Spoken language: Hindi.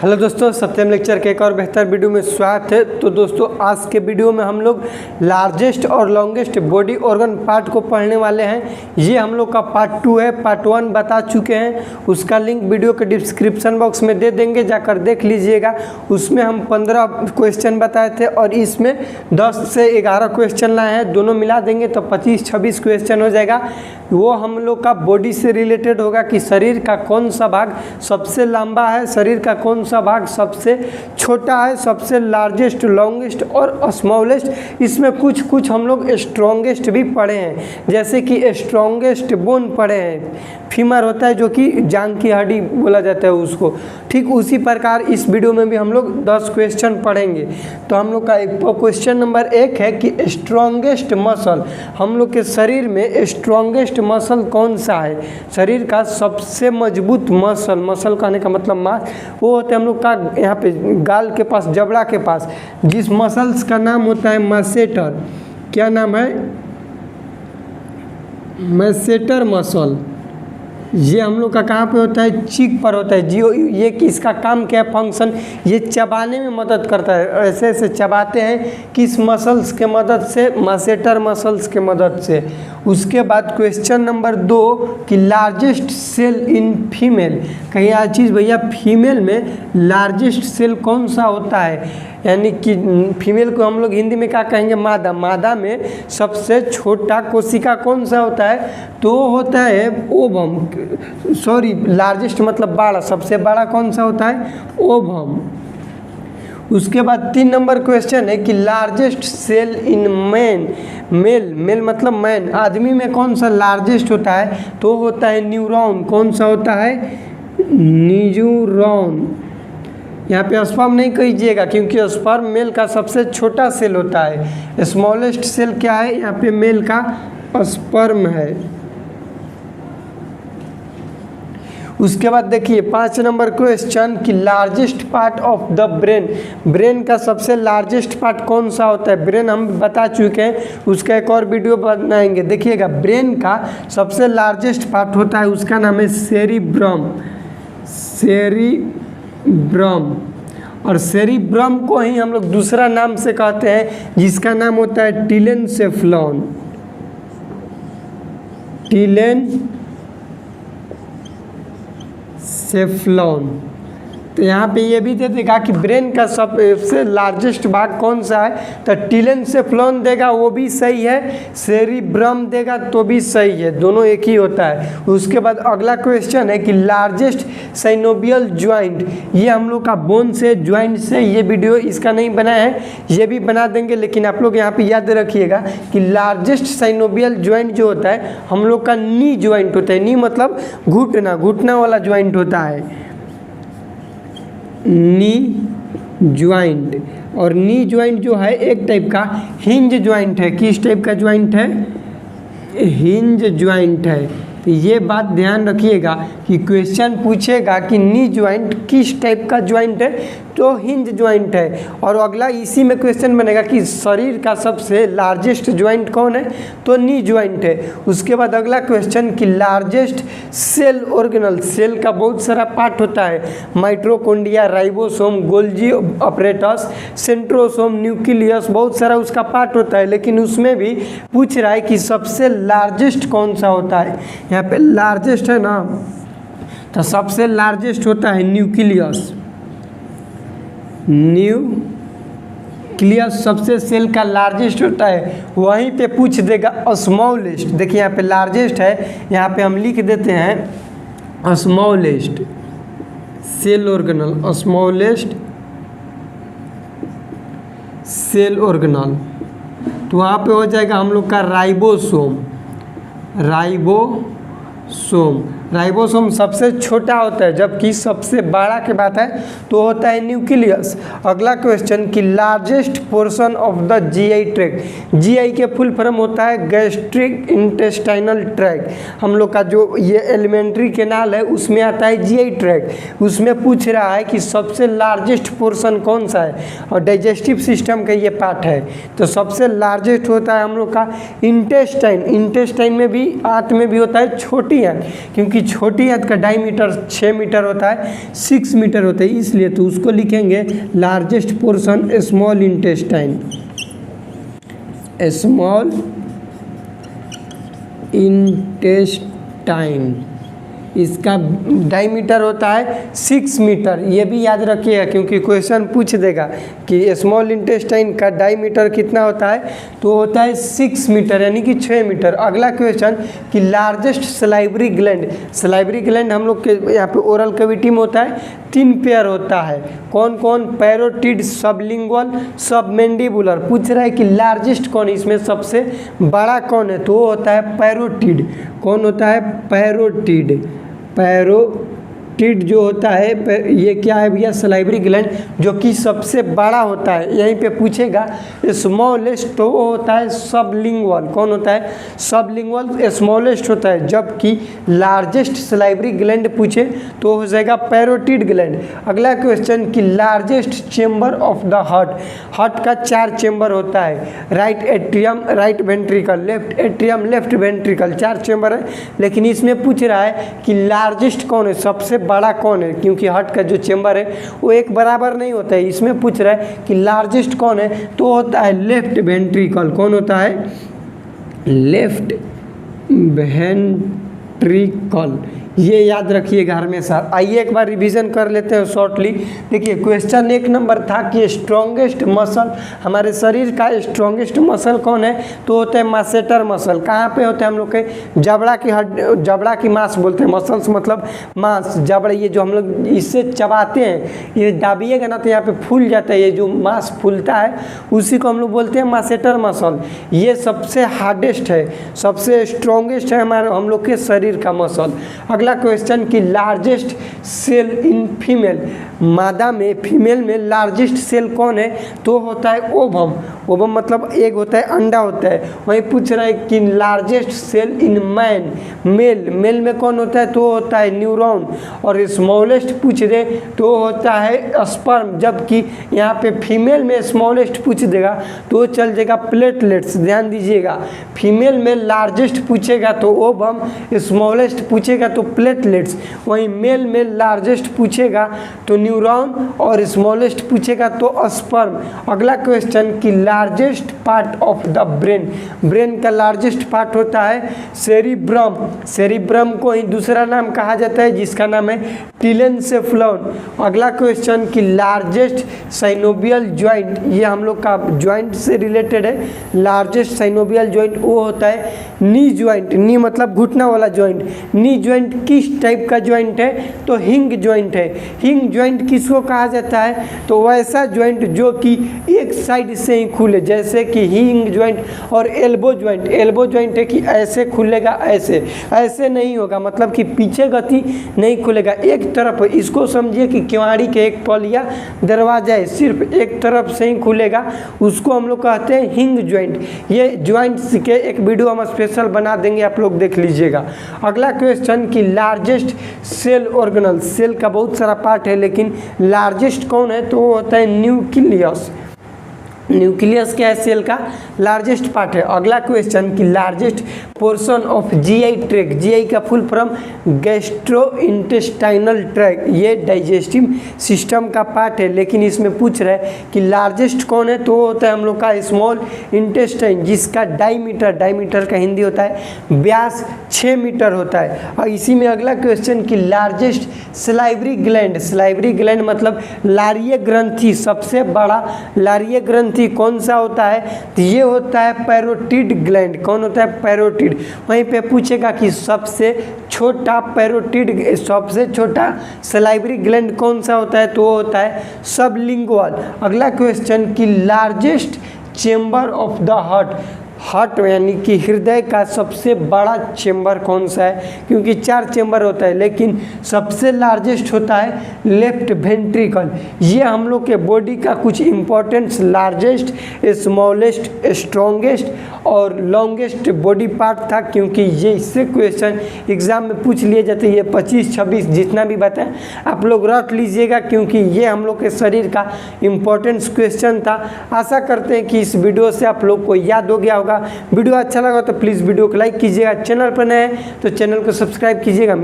हेलो दोस्तों, सत्यम लेक्चर के एक और बेहतर वीडियो में स्वागत है। तो दोस्तों, आज के वीडियो में हम लोग लार्जेस्ट और लॉन्गेस्ट बॉडी ऑर्गन पार्ट को पढ़ने वाले हैं। ये हम लोग का पार्ट 2 है। पार्ट 1 बता चुके हैं, उसका लिंक वीडियो के डिस्क्रिप्शन बॉक्स में दे देंगे, जाकर देख लीजिएगा। उसमें हम 15 क्वेश्चन बताए थे और इसमें 10 से 11 क्वेश्चन लाए हैं। दोनों मिला देंगे तो 25-26 क्वेश्चन हो जाएगा। वो हम लोग का बॉडी से रिलेटेड होगा कि शरीर का कौन सा भाग सबसे लंबा है, शरीर का कौन सा भाग सबसे छोटा है, सबसे लार्जेस्ट, लॉन्गेस्ट और स्मॉलेस्ट। इसमें कुछ हम लोग स्ट्रॉन्गेस्ट भी पढ़े हैं, जैसे कि स्ट्रॉन्गेस्ट बोन पढ़े हैं। फीमर होता है जो कि जांघ की हड्डी बोला जाता है उसको। ठीक उसी प्रकार इस वीडियो में भी हम लोग 10 क्वेश्चन पढ़ेंगे। तो हम लोग का क्वेश्चन नंबर 1 है कि स्ट्रॉन्गेस्ट मसल, हम लोग के शरीर में स्ट्रॉन्गेस्ट मसल कौन सा है। शरीर का सबसे मजबूत मसल कहने का मतलब मास, वो होता है हम लोग का यहाँ पे गाल के पास, जबड़ा के पास, जिस मसल्स का नाम होता है मैसेटर। क्या नाम है? Masseter muscle. ये हम लोग का कहाँ पे होता है? चीक पर होता है। जियो ये इसका काम क्या है? फंक्शन, ये चबाने में मदद करता है। ऐसे ऐसे चबाते हैं किस मसल्स के मदद से? मैसेटर मसल्स के मदद से। उसके बाद क्वेश्चन नंबर 2 कि लार्जेस्ट सेल इन फीमेल। कहीं आ चीज़ भैया, फीमेल में लार्जेस्ट सेल कौन सा होता है? यानी कि फीमेल को हम लोग हिंदी में क्या कहेंगे? मादा। मादा में सबसे छोटा कोशिका कौन सा होता है? तो होता है ओवम। सॉरी, लार्जेस्ट मतलब बड़ा, सबसे बड़ा कौन सा होता है? ओवम। उसके बाद 3 नंबर क्वेश्चन है कि largest cell in man. Male मतलब मैन, आदमी में कौन सा लार्जेस्ट होता है? तो होता है न्यूरॉन। कौन सा होता है? न्यूरॉन। यहाँ पे स्पर्म नहीं कहिएगा, क्योंकि स्पर्म मेल का सबसे छोटा सेल होता है। स्मॉलेस्ट सेल क्या है? यहाँ पे मेल का स्पर्म है। उसके बाद देखिए 5 नंबर क्वेश्चन कि largest part of the brain. Brain का सबसे लार्जेस्ट पार्ट कौन सा होता है? ब्रेन हम बता चुके हैं, उसका एक और वीडियो बनाएंगे। देखिएगा, ब्रेन का सबसे लार्जेस्ट पार्ट होता है, उसका नाम है सेरिब्रम। सेरिब्रम। और सेरिब्रम को ही हम लोग दूसरा नाम से कहते हैं, जिसका नाम होता है टीलेनसेफ्लॉन। टीलेनसेफ्लॉन। तो यहाँ पे ये भी दे देगा कि ब्रेन का सबसे लार्जेस्ट भाग कौन सा है, तो टीलेनसेफ्लॉन देगा, वो भी सही है। सेरिब्रम देगा तो भी सही है, दोनों एक ही होता है। उसके बाद अगला क्वेश्चन है कि लार्जेस्ट साइनोवियल ज्वाइंट। ये हम लोग का बोन से, ज्वाइंट से, ये वीडियो इसका नहीं बना है, ये भी बना देंगे। लेकिन आप लोग यहाँ पे याद रखिएगा कि लार्जेस्ट साइनोवियल ज्वाइंट जो होता है हम लोग का नी ज्वाइंट होता है। नी मतलब घुटना वाला ज्वाइंट होता है, नी ज्वाइंट। और नी ज्वाइंट जो है एक टाइप का हिंज ज्वाइंट है। किस टाइप का ज्वाइंट है? हिंज ज्वाइंट है। तो ये बात ध्यान रखिएगा कि क्वेश्चन पूछेगा कि नी ज्वाइंट किस टाइप का ज्वाइंट है, तो हिंज ज्वाइंट है। और अगला इसी में क्वेश्चन बनेगा कि शरीर का सबसे लार्जेस्ट ज्वाइंट कौन है, तो नी ज्वाइंट है। उसके बाद अगला क्वेश्चन कि लार्जेस्ट सेल ऑर्गेनल। सेल का बहुत सारा पार्ट होता है, mitochondria, ribosome, Golgi apparatus, centrosome, nucleus, बहुत सारा उसका पार्ट होता है। लेकिन उसमें भी पूछ रहा है कि सबसे लार्जेस्ट कौन सा होता है। यहाँ पे लार्जेस्ट है ना, तो सबसे लार्जेस्ट होता है न्यूक्लियस। न्यूक्लियस सबसे सेल का लार्जेस्ट होता है। वहीं पे पूछ देगा स्मॉलेस्ट। देखिए यहाँ पे लार्जेस्ट है, यहाँ पे हम लिख देते हैं smallest cell organelle. Smallest cell organelle, तो वहाँ पे हो जाएगा हम लोग का राइबोसोम। राइबोसोम सबसे छोटा होता है, जबकि सबसे बड़ा के बात है तो होता है न्यूक्लियस। अगला क्वेश्चन कि largest portion of the GI tract. GI के फुल फॉर्म होता है गैस्ट्रिक इंटेस्टाइनल ट्रैक्ट। हम लोग का जो ये एलिमेंट्री कैनाल है उसमें आता है जीआई ट्रैक्ट। उसमें पूछ रहा है कि सबसे लार्जेस्ट पोर्शन कौन सा है, और डाइजेस्टिव सिस्टम का ये पार्ट है। तो सबसे लार्जेस्ट होता है हम लोग का इंटेस्टाइन। इंटेस्टाइन में भी, आंत में भी होता है छोटी आंत, क्योंकि छोटी आंत का डायमीटर 6 मीटर होता है, 6 मीटर होता है, इसलिए तो उसको लिखेंगे largest portion small intestine, small intestine, इसका डायमीटर होता है 6 मीटर। ये भी याद रखिएगा क्योंकि क्वेश्चन पूछ देगा कि स्मॉल इंटेस्टाइन का डायमीटर कितना होता है, तो होता है 6 मीटर यानी कि 6 मीटर। अगला क्वेश्चन कि largest salivary gland, salivary gland हम लोग के यहाँ पे ओरल कैविटी में होता है, 3 पेयर होता है। कौन कौन? Parotid, sublingual, submandibular. पूछ रहा है कि लार्जेस्ट कौन है, इसमें सबसे बड़ा कौन है, तो वो होता है पैरोटिड। कौन होता है? पैरोटिड। पैरोटिड जो होता है ये क्या है भैया? सलाइवरी ग्लैंड, जो कि सबसे बड़ा होता है। यहीं पे पूछेगा स्मॉलेस्ट, तो वो होता है सबलिंगुअल। कौन होता है? सबलिंगुअल स्मॉलेस्ट होता है, जबकि लार्जेस्ट सलाइवरी ग्लैंड पूछे तो हो जाएगा पैरोटिड ग्लैंड। अगला क्वेश्चन कि largest chamber of the heart, heart का 4 चेम्बर होता है, right atrium, right ventricle, left atrium, left ventricle, 4 chamber है। लेकिन इसमें पूछ रहा है कि लार्जेस्ट कौन है, सबसे बड़ा कौन है, क्योंकि हार्ट का जो चेम्बर है वो एक बराबर नहीं होता है। इसमें पूछ रहा है कि लार्जेस्ट कौन है, तो होता है लेफ्ट वेंट्रिकल। कौन होता है? Left ventricle. ये याद रखिएगा हमेशा। आइए एक बार रिवीजन कर लेते हैं शॉर्टली। देखिए क्वेश्चन 1 नंबर था कि स्ट्रॉन्गेस्ट मसल, हमारे शरीर का स्ट्रॉन्गेस्ट मसल कौन है, तो होता है मासेटर मसल। कहाँ पे होते हैं? हम लोग के जबड़ा की जबड़ा की मांस बोलते हैं, मसल्स मतलब मांस, जबड़ा, ये जो हम लोग इससे चबाते हैं, ये दाबिएगा ना तो यहाँ पे फूल जाता है, ये जो मांस फूलता है उसी को हम लोग बोलते हैं मासेटर मसल। ये सबसे हार्डेस्ट है, सबसे स्ट्रॉन्गेस्ट है हमारे हम लोग के शरीर का मसल। अगला क्वेश्चन कि लार्जेस्ट सेल इन फीमेल, मादा में, फीमेल में लार्जेस्ट सेल कौन है, तो होता है ओवम। ओवम मतलब एग होता है, अंडा होता है। वहीं पूछ रहा है कि largest cell in man, male, male में कौन होता है, तो होता है न्यूरॉन। और स्मॉलेस्ट पूछ दे तो होता है स्पर्म, जबकि यहाँ पे फीमेल में स्मॉलेस्ट पूछ देगा तो चल जाएगा प्लेटलेट्स। ध्यान दीजिएगा, फीमेल में लार्जेस्ट पूछेगा तो ओवम, स्मॉलेस्ट पूछेगा तो प्लेटलेट्स। वहीं मेल में लार्जेस्ट पूछेगा तो न्यूरॉन और स्मॉलेस्ट पूछेगा तो स्पर्म। अगला क्वेश्चन कि largest part of the brain, brain का लार्जेस्ट पार्ट होता है सेरिब्रम। सेरिब्रम को ही दूसरा नाम कहा जाता है जिसका नाम है टिलेनसेफ्लॉन। अगला क्वेश्चन कि लार्जेस्ट साइनोवियल ज्वाइंट, ये हम लोग का ज्वाइंट से रिलेटेड है। लार्जेस्ट साइनोवियल ज्वाइंट वो होता है नी ज्वाइंट, नी मतलब घुटना वाला ज्वाइंट। नी ज्वाइंट किस टाइप का ज्वाइंट है, तो हिंग ज्वाइंट है। हिंग ज्वाइंट किसको कहा जाता है, तो वैसा ज्वाइंट जो कि एक साइड से ही खुले, जैसे कि हिंग ज्वाइंट और एल्बो ज्वाइंट। एल्बो ज्वाइंट है कि ऐसे खुलेगा, ऐसे ऐसे नहीं होगा, मतलब कि पीछे गति नहीं खुलेगा, एक तरफ। इसको समझिए कि किवाड़ी के एक पलिया दरवाजा है, सिर्फ एक तरफ से ही खुलेगा, उसको हम लोग कहते हैं हिंग ज्वाइंट। ये ज्वाइंट्स के एक वीडियो हम स्पेशल बना देंगे, आप लोग देख लीजिएगा। अगला क्वेश्चन कि लार्जेस्ट सेल ऑर्गेनल, सेल का बहुत सारा पार्ट है लेकिन लार्जेस्ट कौन है, तो वो होता है न्यूक्लियस। न्यूक्लियस क्या है? सेल का लार्जेस्ट पार्ट है। अगला क्वेश्चन कि largest portion of GI tract, GI का फुल फॉर्म गैस्ट्रोइंटेस्टाइनल ट्रैक, ये डाइजेस्टिव सिस्टम का पार्ट है। लेकिन इसमें पूछ रहा है कि लार्जेस्ट कौन है, तो होता है हम लोग का स्मॉल इंटेस्टाइन, जिसका डायमीटर, डायमीटर का हिंदी होता है व्यास 6 मीटर होता है। और इसी में अगला क्वेश्चन कि largest salivary gland, salivary gland मतलब लारीय ग्रंथि, सबसे बड़ा लारीय ग्रंथि कौन सा होता है, तो ये होता है पैरोटिड ग्लैंड। कौन होता है? पैरोटिड। वहीं पे पूछेगा कि सबसे छोटा पैरोटिड, सबसे छोटा सलाइवरी ग्लैंड कौन सा होता है, तो वो होता है सबलिंगुअल। अगला क्वेश्चन कि largest chamber of the heart, heart यानी कि हृदय का सबसे बड़ा चेम्बर कौन सा है, क्योंकि 4 चेम्बर होता है लेकिन सबसे लार्जेस्ट होता है लेफ्ट वेंट्रिकल। ये हम लोग के बॉडी का कुछ इंपॉर्टेंट लार्जेस्ट, स्मॉलेस्ट, स्ट्रॉन्गेस्ट और लॉन्गेस्ट बॉडी पार्ट था, क्योंकि ये इससे क्वेश्चन एग्जाम में पूछ लिए जाते हैं। ये 25-26 जितना भी बताएं आप लोग रख लीजिएगा, क्योंकि ये हम लोग के शरीर का इंपॉर्टेंट क्वेश्चन था। आशा करते हैं कि इस वीडियो से आप लोग को याद हो गया होगा। वीडियो अच्छा लगा तो प्लीज़ वीडियो को लाइक कीजिएगा, चैनल पर नए हैं तो चैनल को सब्सक्राइब कीजिएगा।